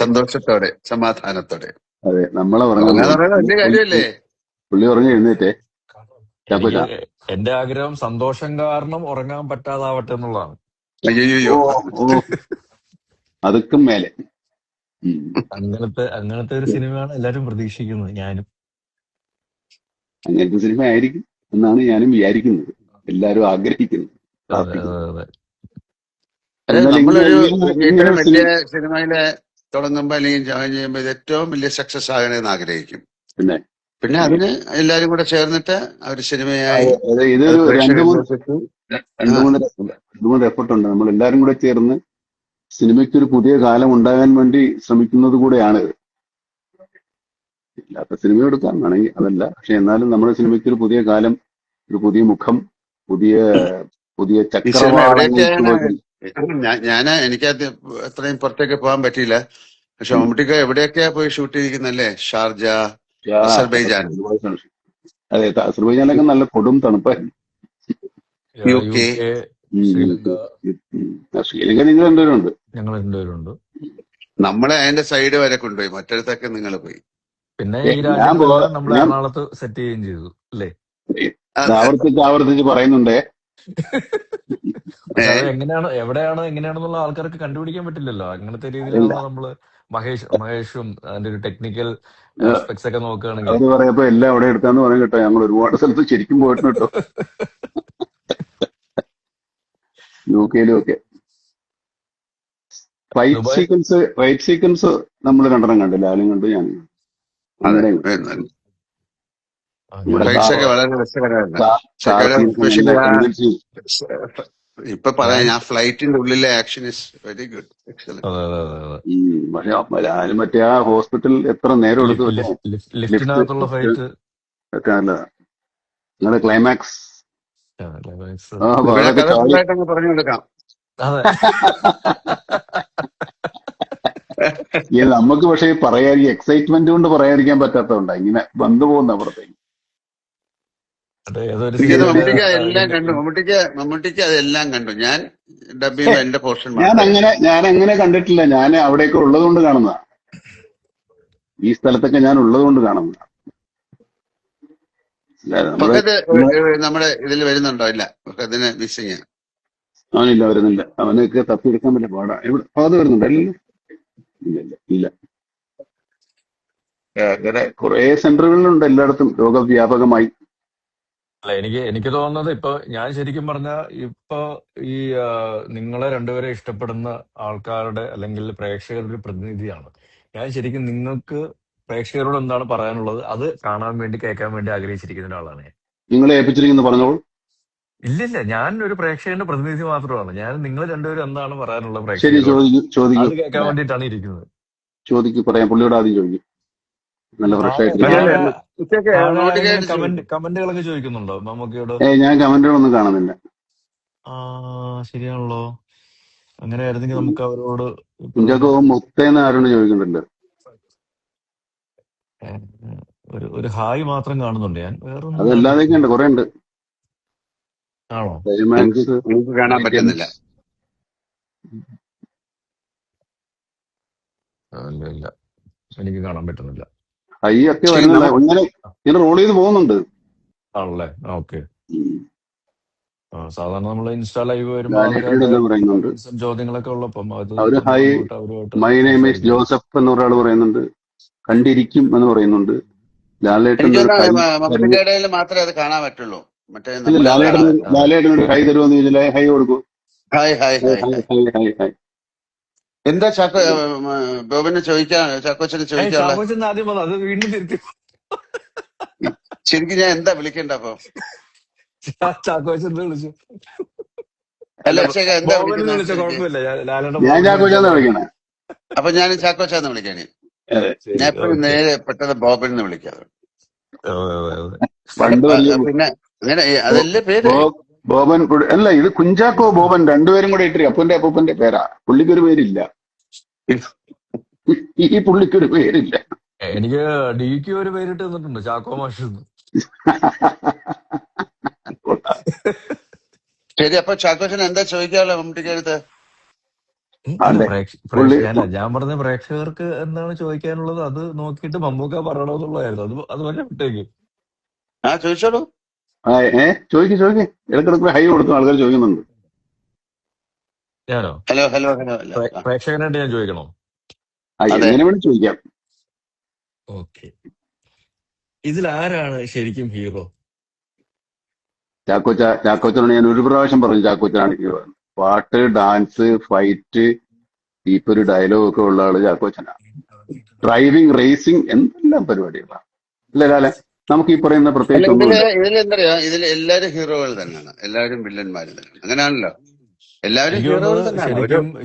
Speaker 12: സന്തോഷത്തോടെ, സമാധാനത്തോടെ.
Speaker 11: അതെ, നമ്മളെ ഉറങ്ങാൻ
Speaker 12: ഉറങ്ങാന്ന് പറയുന്നത് വലിയ കാര്യമല്ലേ?
Speaker 11: പുള്ളി ഉറങ്ങി എഴുന്നേറ്റേ.
Speaker 13: എനിക്ക് എന്റെ ആഗ്രഹം സന്തോഷം കാരണം ഉറങ്ങാൻ പറ്റാതാവട്ടെ എന്നുള്ളതാണ്.
Speaker 12: അയ്യോ,
Speaker 11: അതുക്കും മേലെ
Speaker 13: അങ്ങനത്തെ ഒരു സിനിമയാണ് എല്ലാരും പ്രതീക്ഷിക്കുന്നത്. ഞാനും
Speaker 11: അങ്ങനത്തെ സിനിമ ആയിരിക്കും എന്നാണ് ഞാനും വിചാരിക്കുന്നത്, എല്ലാരും ആഗ്രഹിക്കുന്നത്.
Speaker 12: നമ്മളൊരു ഏറ്റവും വലിയ സിനിമയില് തുടങ്ങുമ്പോ അല്ലെങ്കിൽ ജോയിൻ ചെയ്യുമ്പോ ഇത് ഏറ്റവും വലിയ സക്സസ് ആകണമെന്ന് ആഗ്രഹിക്കും. പിന്നെ അതിന് എല്ലാരും കൂടെ ചേർന്നിട്ട് ഒരു സിനിമയായി
Speaker 11: ഇതൊരു രണ്ടു മൂന്ന് എഫർട്ട് ഉണ്ട്. നമ്മൾ എല്ലാരും കൂടെ ചേർന്ന് സിനിമയ്ക്ക് ഒരു പുതിയ കാലം ഉണ്ടാകാൻ വേണ്ടി ശ്രമിക്കുന്നത് കൂടെയാണിത്. ഇല്ലാത്ത സിനിമ എടുക്കാൻ വേണമെങ്കിൽ അതല്ല, പക്ഷെ എന്നാലും നമ്മുടെ സിനിമയ്ക്ക് ഒരു പുതിയ കാലം, ഒരു പുതിയ മുഖം, പുതിയ ചക്രവാളങ്ങൾ.
Speaker 12: എനിക്കത് അത്രയും പുറത്തേക്ക് പോകാൻ പറ്റിയില്ല. പക്ഷെ മമ്മൂട്ടിക്ക് എവിടെയൊക്കെയാ പോയി ഷൂട്ട് ചെയ്തിരിക്കുന്നല്ലേ? Sharjah, Azerbaijan.
Speaker 11: അതെ, അസർബൈജാനിലൊക്കെ നല്ല കൊടും തണുപ്പായിരുന്നു.
Speaker 12: UK,
Speaker 11: ശ്രീലങ്ക നിങ്ങൾ രണ്ടുപേരുണ്ട്.
Speaker 13: ഞങ്ങൾ രണ്ടുപേരുണ്ട്.
Speaker 12: നമ്മളെ അതിന്റെ സൈഡ് വരെ കൊണ്ടുപോയി, മറ്റടുത്തൊക്കെ നിങ്ങൾ പോയി.
Speaker 13: പിന്നെ ഈ രാജ്യങ്ങളെല്ലാം നമ്മൾ എറണാകുളത്ത് സെറ്റ് ചെയ്യുകയും ചെയ്തു അല്ലേ?
Speaker 11: ആവർത്തിച്ച് പറയുന്നുണ്ടേ.
Speaker 13: എങ്ങനെയാണെന്നുള്ള ആൾക്കാർക്ക് കണ്ടുപിടിക്കാൻ പറ്റില്ലല്ലോ. അങ്ങനത്തെ രീതിയിലാണ് നമ്മള് മഹേഷും അതിന്റെ ഒരു ടെക്നിക്കൽ ആസ്പെക്ട്സ് ഒക്കെ നോക്കുകയാണെങ്കിൽ
Speaker 11: അത് പറയപ്പോ എല്ലാം അവിടെ എടുക്കാന്ന് പറയും കേട്ടോ. ഞങ്ങൾ ഒരുപാട് സ്ഥലത്ത് ശരിക്കും പോയിട്ടുണ്ട് കേട്ടോ, UK-ലും ഒക്കെ. ഫൈറ്റ് സീക്വൻസ് നമ്മൾ രണ്ടെണ്ണം കണ്ടു, ലാലും കണ്ടു, ഞാൻ
Speaker 12: ഇപ്പൊ പറയാം, ഞാൻ ഫ്ലൈറ്റിന്റെ ഉള്ളിലെ action is very good, excellent.
Speaker 11: പക്ഷെ ലാലും മറ്റേ ആ ഹോസ്പിറ്റൽ എത്ര നേരം എടുത്തു
Speaker 13: ലിഫ്റ്റിനകത്തുള്ള ഫൈറ്റ്
Speaker 11: ഒക്കെ നല്ലതാണ്. നിങ്ങളുടെ ക്ലൈമാക്സ്
Speaker 12: പറഞ്ഞു കൊടുക്കാം.
Speaker 11: നമുക്ക് പക്ഷേ പറയാൻ എക്സൈറ്റ്മെന്റ് കൊണ്ട് പറയാതിരിക്കാൻ പറ്റാത്തതുകൊണ്ടാ ഇങ്ങനെ വന്നു പോകുന്ന അപ്പുറത്തേക്ക്.
Speaker 12: മമ്മൂട്ടിക്ക് അതെല്ലാം കണ്ടു. മമ്മൂട്ടിക്ക് അതെല്ലാം കണ്ടു. ഞാൻ ഡബ് ചെയ്യുമ്പോ എന്റെ പോർഷൻ
Speaker 11: ഞാൻ അങ്ങനെ കണ്ടിട്ടില്ല. ഞാൻ അവിടെയൊക്കെ ഉള്ളത് കൊണ്ട് കാണുന്നതാ. ഈ സ്ഥലത്തൊക്കെ ഞാൻ ഉള്ളത് കൊണ്ട് കാണുന്നതാ.
Speaker 12: നമ്മുടെ ഇതിൽ വരുന്നുണ്ടോ? ഇല്ല, അതിന് മിസ്സിങ്.
Speaker 11: അവനില്ല, വരുന്നില്ല. അവനൊക്കെ തപ്പിയെടുക്കാൻ പറ്റില്ല, പാടാ. എവിടെ അത് വരുന്നുണ്ട്? ഇല്ല. അങ്ങനെ കുറെ സെന്ററുകളിലുണ്ട് എല്ലായിടത്തും രോഗവ്യാപകമായി.
Speaker 13: അല്ല, എനിക്ക് തോന്നുന്നത് ഇപ്പൊ ഞാൻ ശരിക്കും പറഞ്ഞ ഇപ്പൊ ഈ നിങ്ങളെ രണ്ടുപേരെ ഇഷ്ടപ്പെടുന്ന ആൾക്കാരുടെ അല്ലെങ്കിൽ പ്രേക്ഷകരുടെ ഒരു പ്രതിനിധിയാണ് ഞാൻ. ശരിക്കും നിങ്ങൾക്ക് പ്രേക്ഷകരോട് എന്താണ് പറയാനുള്ളത് അത് കാണാൻ വേണ്ടി, കേൾക്കാൻ വേണ്ടി ആഗ്രഹിച്ചിരിക്കുന്ന ഒരാളാണ് ഞാൻ.
Speaker 11: നിങ്ങളെ ഏൽപ്പിച്ചിരിക്കുന്നു പറഞ്ഞോളൂ.
Speaker 13: ഇല്ലില്ല, ഞാൻ ഒരു പ്രേക്ഷകന്റെ പ്രതിനിധി മാത്രമാണ്. ഞാൻ നിങ്ങൾ രണ്ടുപേരും എന്താണ് പറയാനുള്ളത്
Speaker 11: ശരി,
Speaker 13: പ്രേക്ഷകരോട് അത് കേൾക്കാൻ വേണ്ടിയിട്ടാണ് ഇരിക്കുന്നത്.
Speaker 11: ചോദിക്കും, പറയാം. പുള്ളിയോട് ആദ്യം ചോദിക്കും. നല്ല ഫ്രഷ് ആയിട്ട്
Speaker 13: കമന്റുകളൊക്കെ ചോദിക്കുന്നുണ്ടോ മമ്മൂക്കയോട്?
Speaker 11: ഞാൻ കമന്റുകളൊന്നും കാണുന്നില്ല.
Speaker 13: ശരിയാണല്ലോ. അങ്ങനെ ആയിരുന്നെങ്കിൽ നമുക്ക് അവരോട് ഇപ്പോഴും
Speaker 11: കുഞ്ചാക്കോ മുത്തേന്ന് ആരോട് ചോദിക്കുന്നുണ്ട്.
Speaker 13: ഏഹ്, ഒരു ഹായ് മാത്രം കാണുന്നുണ്ട് ഞാൻ, വേറൊന്നും
Speaker 11: അതല്ലാതെയൊക്കെ ഉണ്ട്, കുറെ ഉണ്ട്.
Speaker 13: ആണോ?
Speaker 11: ക്ലൈമാക്സ്,
Speaker 12: നിങ്ങൾക്ക് കാണാൻ പറ്റുന്നില്ല.
Speaker 13: ഇല്ല ഇല്ല, എനിക്ക് കാണാൻ പറ്റുന്നില്ല.
Speaker 11: ഹൈ ഒക്കെ
Speaker 12: ശരി,
Speaker 11: വരുന്നില്ല,
Speaker 12: നമുക്ക്
Speaker 11: ഇങ്ങനെ റോൾ ചെയ്ത് പോകുന്നുണ്ട്.
Speaker 13: ആണല്ലേ? ഓക്കെ.
Speaker 11: ഉം.
Speaker 13: സാധാരണ നമ്മൾ ഇൻസ്റ്റാ ലൈവ് വരുമ്പോൾ
Speaker 11: ലാലേട്ടനോട്
Speaker 13: അതിനകത്ത്
Speaker 11: എന്ന് പറയുന്നുണ്ട്.
Speaker 13: കമന്റ്സും ചോദ്യങ്ങളൊക്കെ ഉള്ളപ്പം അത്
Speaker 11: അവര്
Speaker 13: നമ്മൾ
Speaker 11: ഹായ്,
Speaker 13: അങ്ങോട്ട് അവരുമായിട്ട്
Speaker 11: മൈ നെയിം ഈസ്
Speaker 13: സംസാരിക്കുകയാണ്.
Speaker 11: ജോസഫ് എന്ന് ഒരാൾ പറയുന്നുണ്ട്. കണ്ടിരിക്കും എന്ന് പറയുന്നുണ്ട്. ലാലേട്ടൻ
Speaker 12: എനിക്ക്
Speaker 11: ഒരു കൈ
Speaker 12: മമ്മൂട്ടിന്റെ
Speaker 11: തരുമോ?
Speaker 12: ഇടയിൽ മാത്രമേ അത് കാണാൻ പറ്റുള്ളൂ. മറ്റേ
Speaker 11: ഇല്ല,
Speaker 12: നമ്മള്
Speaker 11: ലാലേട്ടനോട് കൈ തരുമോന്ന് ചോദിച്ചാൽ ഹൈ കൊടുക്കൂ.
Speaker 12: Hi hi
Speaker 11: high
Speaker 12: hi
Speaker 11: high
Speaker 12: hi.
Speaker 11: High high high.
Speaker 12: എന്താ ബോബിന് ചാക്കോച്ചന് ചോദിക്കാനുള്ള?
Speaker 13: ചാക്കോച്ചൻ ആദ്യം വന്നു, അത് വീണ്ടും തിരുത്തി.
Speaker 12: ശരിക്കും ഞാൻ എന്താ വിളിക്കണ്ട അപ്പൊ?
Speaker 13: ചാക്കോച്ചൻ വിളിച്ചു,
Speaker 12: അല്ല
Speaker 13: അല്ല
Speaker 12: അക്ഷയ എന്താ
Speaker 13: ബോബനെ
Speaker 12: വിളിക്കുന്നത്
Speaker 13: വിളിച്ച
Speaker 12: ശരിക്കും?
Speaker 13: കുഴപ്പമില്ല, ലാലേട്ടൻ
Speaker 11: ഞാൻ
Speaker 13: ബോബനെ
Speaker 11: ചാക്കോച്ചാന്ന്
Speaker 13: വിളിച്ചാൽ
Speaker 11: വിളിക്കണേ.
Speaker 12: അപ്പൊ ഞാൻ ചാക്കോച്ചാന്ന് വിളിക്കാണ്.
Speaker 11: അതെ.
Speaker 12: ഞാൻ
Speaker 13: ശരി.
Speaker 12: എപ്പോഴും
Speaker 13: ഓക്കെ.
Speaker 12: നേരെ പെട്ടെന്ന് ബോബൻ എന്ന് വിളിക്കാറ്.
Speaker 13: അതെ.
Speaker 11: പണ്ട് വലിയ
Speaker 12: പിന്നെ അങ്ങനെ അതല്ലേ പേര്.
Speaker 11: ബോബൻ അല്ല, ഇത് കുഞ്ചാക്കോ ബോബൻ രണ്ടുപേരും കൂടെ ഇട്ട് അപ്പന്റെ അപ്പൂപ്പന്റെ പേരാ. പുള്ളിക്കൊരു പേരില്ല, ഈ പുള്ളിക്കൊരു പേരില്ല.
Speaker 13: എനിക്ക് ഡിക്ക് ഒരു പേരിട്ട് തന്നിട്ടുണ്ട്, ചാക്കോ മാഷ് എന്ന്.
Speaker 12: ശരി, അപ്പൊ ചാക്കോച്ചൻ എന്താ ചോദിക്കാനുള്ള മമ്മൂട്ടിക്ക് അടുത്ത്?
Speaker 11: അതെ,
Speaker 13: അല്ല, ഞാൻ പറഞ്ഞ പ്രേക്ഷകർക്ക് എന്താണ് ചോദിക്കാനുള്ളത് അത് നോക്കിയിട്ട് മമ്മൂക്ക പറയണമെന്നുള്ളതായിരുന്നു. അത് വല്ല വിട്ടേക്ക്.
Speaker 12: ചോദിച്ചോളൂ.
Speaker 11: ചോദിക്ക്. ഇടക്കിടക്ക് ഹൈ കൊടുക്കും, ആൾക്കാർ ചോദിക്കുന്നുണ്ട്.
Speaker 13: ഞാനോ?
Speaker 12: ഹലോ ഹലോ ഹലോ അല്ല.
Speaker 13: പ്രേക്ഷകനായിട്ട് ഞാൻ ചോദിക്കണോ?
Speaker 12: അതെ.
Speaker 11: എങ്ങനെ വേണം ചോദിക്കാം.
Speaker 13: ഓക്കെ. ഇതിലാരാണ് ശരിക്കും ഹീറോ?
Speaker 11: ചാക്കോച്ചനോട് ഞാൻ ഒരു പ്രാവശ്യം പറഞ്ഞു ചാക്കോച്ചനാണ് ഹീറോ. പാട്ട്, ഡാൻസ്, ഫൈറ്റ്, ഇപ്പൊ ഒരു ഡയലോഗ് ഒക്കെ ഉള്ള ആള് ചാക്കോച്ചനാ. ഡ്രൈവിംഗ്, റേസിംഗ്, എന്തെല്ലാം പരിപാടികളാണ്. അല്ലേ ലാലെ? നമുക്ക് ഈ പറയുന്ന
Speaker 12: അല്ല,
Speaker 11: പ്രത്യേകിച്ച്
Speaker 12: ഇതില്
Speaker 11: ഒന്നുമില്ല.
Speaker 12: ഇതിലെന്തറിയോ, ഇതിൽ എല്ലാവരും ഹീറോകൾ തന്നെയാണ്, എല്ലാവരും വില്ലന്മാരും തന്നെയാണ്. അങ്ങനെയാണല്ലോ, എല്ലാവരും
Speaker 13: എനിക്ക്
Speaker 12: ഹീറോകൾ
Speaker 13: തോന്നുന്നത്
Speaker 12: തന്നെയാണ്.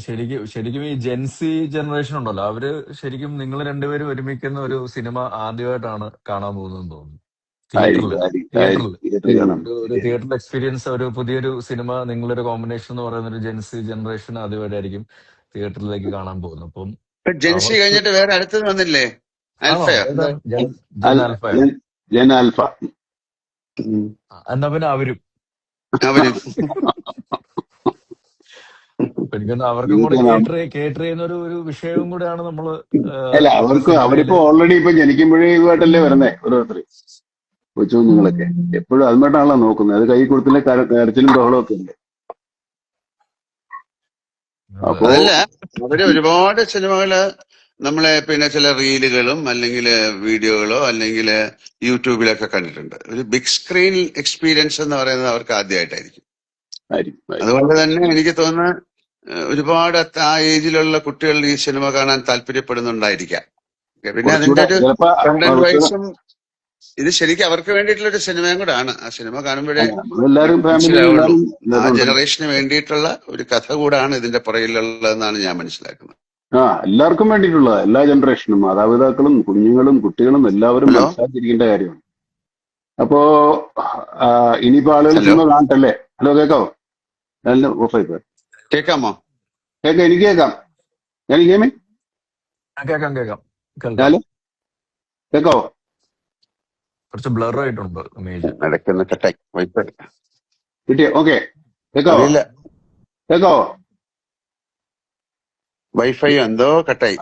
Speaker 13: ശരിക്കും ഈ ജെൻസി ജനറേഷൻ ഉണ്ടല്ലോ, അവര് ശരിക്കും നിങ്ങൾ രണ്ടുപേരും ഒരുമിക്കുന്ന ഒരു സിനിമ ആദ്യമായിട്ടാണ് കാണാൻ പോകുന്നതെന്ന് തോന്നുന്നു.
Speaker 11: തിയേറ്ററിൽ കാണാം.
Speaker 13: ഒരു തിയേറ്ററിൽ എക്സ്പീരിയൻസ്, ഒരു പുതിയൊരു സിനിമ, നിങ്ങളൊരു കോമ്പിനേഷൻ എന്ന് പറയുന്ന ഒരു ജെൻസി ജനറേഷൻ ആദ്യമായിട്ടായിരിക്കും തിയേറ്ററിലേക്ക് കാണാൻ പോകുന്നത്. അപ്പം
Speaker 12: ജെൻസി കഴിഞ്ഞിട്ട് വേറെ അടുത്തത് വന്നില്ലേ?
Speaker 13: ആണോ?
Speaker 12: ആൽഫയോ?
Speaker 13: ജൻ ആൽഫയോ?
Speaker 11: ജൻ ആൽഫ.
Speaker 13: എന്നാ പിന്നെ അവരും
Speaker 12: അവരും
Speaker 13: എനിക്കൊന്ന് അവർക്കും കൂടെ കേറ്റർ ചെയ്യുന്ന ഒരു വിഷയവും കൂടെയാണ് നമ്മള്
Speaker 11: അല്ല, അവരിപ്പോ ഓൾറെഡി ഇപ്പൊ ജനിക്കുമ്പോഴേ ഇതുമായിട്ടല്ലേ വരുന്നേ ഓരോരുത്തർ, കൊച്ചു കുഞ്ഞുങ്ങളൊക്കെ. എപ്പോഴും അതുമായിട്ടാണല്ലോ നോക്കുന്നത്. അത് കൈ കൊടുത്തില്ലേ കരച്ചിലും ബഹളവും ഒക്കെ ഉണ്ട്. അപ്പോ
Speaker 12: അതല്ല, അവര് ഒരുപാട് സിനിമകള് നമ്മളെ പിന്നെ ചില റീലുകളും അല്ലെങ്കിൽ വീഡിയോകളോ അല്ലെങ്കിൽ യൂട്യൂബിലൊക്കെ കണ്ടിട്ടുണ്ട്. ഒരു ബിഗ് സ്ക്രീൻ എക്സ്പീരിയൻസ് എന്ന് പറയുന്നത് അവർക്ക് ആദ്യമായിട്ടായിരിക്കും. അതുകൊണ്ട് തന്നെ എനിക്ക് തോന്നുന്നു ഒരുപാട് ആ ഏജിലുള്ള കുട്ടികൾ ഈ സിനിമ കാണാൻ താല്പര്യപ്പെടുന്നുണ്ടായിരിക്കാം. പിന്നെ അതിന്റെ ഒരു കണ്ടന്റ് വൈസും ഇത് ശരിക്കും അവർക്ക് വേണ്ടിയിട്ടുള്ള ഒരു സിനിമയും കൂടെ ആണ്. ആ സിനിമ കാണുമ്പോഴേ മനസ്സിലാവുള്ളൂ, ആ ജനറേഷന് വേണ്ടിയിട്ടുള്ള ഒരു കഥ കൂടാണ് ഇതിന്റെ പുറകിലുള്ളതെന്നാണ് ഞാൻ മനസ്സിലാക്കുന്നത്.
Speaker 11: എല്ലാവർക്കും വേണ്ടിയിട്ടുള്ളതാ, എല്ലാ ജനറേഷനും, മാതാപിതാക്കളും കുഞ്ഞുങ്ങളും കുട്ടികളും എല്ലാവരും മനസ്സിലാക്കിയിരിക്കേണ്ട കാര്യമാണ്. അപ്പോ ഇനിയിപ്പോ ആളുകൾ സിനിമ കാണട്ടല്ലേ? ഹലോ, കേക്കാവോ? ഓഫായി പോയി.
Speaker 12: കേക്കാമോ?
Speaker 11: എനിക്ക് കേക്കാം. കേക്കാവോ?
Speaker 13: കുറച്ച് ബ്ലർ ആയിട്ടുണ്ട് ഇമേജ്.
Speaker 11: കിട്ടിയോ? ഓക്കെ, കേക്കാവോ? കേക്കാവോ?
Speaker 12: വൈഫൈ എന്തോ കട്ടായി,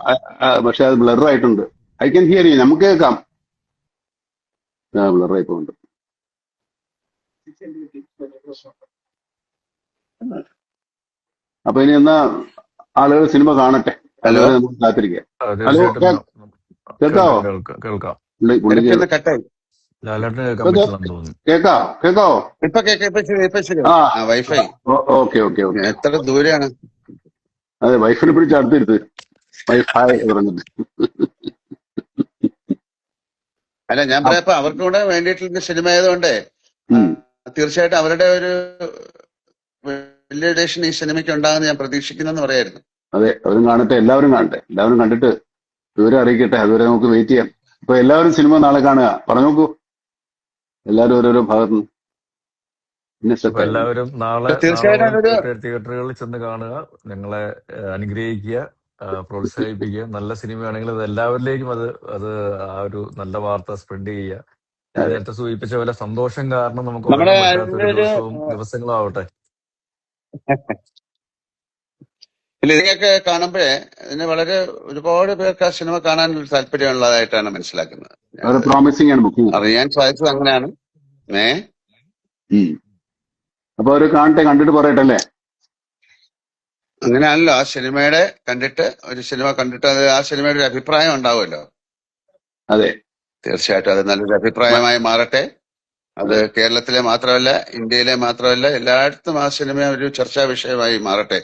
Speaker 11: പക്ഷെ അത് ബ്ലർ ആയിട്ടുണ്ട്. I can hear you. നമുക്ക് കേൾക്കാം. ബ്ലർ ആയി പോകുന്നുണ്ട്. അപ്പൊ ഇനി എന്നാ ആളുകൾ സിനിമ കാണട്ടെ, അതുവരെ നമുക്ക് കാത്തിരിക്കാം. ഹലോ, കേക്കാവോ?
Speaker 13: കേൾക്കാം.
Speaker 11: കേക്കാവോ?
Speaker 12: Wifi
Speaker 11: okay okay okay.
Speaker 12: എത്ര ദൂരെയാണ്?
Speaker 11: അതെ, വൈഫിനെ പിടിച്ച് അടുത്തിരുത്ത്. വൈഫൈ പറഞ്ഞിട്ട്.
Speaker 12: അല്ല, ഞാൻ പറയാ അവർക്ക് കൂടെ വേണ്ടിയിട്ടുള്ള സിനിമ ആയതുകൊണ്ട് തീർച്ചയായിട്ടും അവരുടെ ഒരു വാലിഡേഷൻ ഈ സിനിമയ്ക്ക് ഉണ്ടാകുന്ന ഞാൻ പ്രതീക്ഷിക്കുന്നെന്ന് പറയായിരുന്നു.
Speaker 11: അതെ, അവരും കാണട്ടെ, എല്ലാവരും കാണട്ടെ, എല്ലാവരും കണ്ടിട്ട് ഇവരെ അറിയിക്കട്ടെ. അതുവരെ നമുക്ക് വെയിറ്റ് ചെയ്യാം. ഇപ്പൊ എല്ലാവരും സിനിമ നാളെ കാണുക. പറഞ്ഞു നോക്കൂ, എല്ലാവരും ഓരോരോ ഭാഗത്തുനിന്ന്. പിന്നെ
Speaker 13: അപ്പൊ
Speaker 11: സെറ്റായി.
Speaker 13: എല്ലാവരും നാളെ
Speaker 12: തീർച്ചയായിട്ടും
Speaker 13: മുതൽ
Speaker 12: അതൊരു
Speaker 13: തിയേറ്ററുകളിൽ ചെന്ന് കാണുക, ഞങ്ങളെ അനുഗ്രഹിക്കുക, പ്രോത്സാഹിപ്പിക്കുക. നല്ല സിനിമയാണെങ്കിൽ അത് എല്ലാവരിലേക്കും അത് അത് ആ ഒരു നല്ല വാർത്ത സ്പ്രെഡ് ചെയ്യുക. ഞാൻ
Speaker 11: അതെ.
Speaker 13: നേരത്തെ സൂചിപ്പിച്ച പോലെ സന്തോഷം കാരണം നമുക്ക്
Speaker 12: നമ്മുടെ
Speaker 13: ഉറങ്ങാൻ പറ്റാത്ത
Speaker 12: അതിന്റെ
Speaker 13: ഒരു
Speaker 12: ഒരു
Speaker 13: ദിവസങ്ങളും ആവട്ടെ.
Speaker 12: ഇല്ല, ഇതിനൊക്കെ കാണുമ്പോഴേ ഇതിന് വളരെ ഒരുപാട് പേർക്ക് ആ സിനിമ കാണാൻ ഒരു താല്പര്യമുള്ളതായിട്ടാണ് മനസ്സിലാക്കുന്നത്.
Speaker 11: വളരെ പ്രോമിസിംഗ് ആണ് ബുക്കിംഗ്.
Speaker 12: അറിയാൻ സാധിച്ചത് അങ്ങനെയാണ്.
Speaker 11: അപ്പൊ അവര് കാണട്ടെ, കണ്ടിട്ട് പറയട്ടെ അല്ലേ?
Speaker 12: അങ്ങനെയാണല്ലോ ആ സിനിമയുടെ കണ്ടിട്ട്, ഒരു സിനിമ കണ്ടിട്ട് അത് ആ സിനിമയുടെ ഒരു അഭിപ്രായം ഉണ്ടാവുമല്ലോ.
Speaker 11: അതെ,
Speaker 12: തീർച്ചയായിട്ടും അത് നല്ലൊരു അഭിപ്രായമായി മാറട്ടെ. അത് കേരളത്തിലെ മാത്രമല്ല, ഇന്ത്യയിലെ മാത്രമല്ല, എല്ലായിടത്തും ആ സിനിമ ഒരു ചർച്ചാ വിഷയമായി മാറട്ടെ.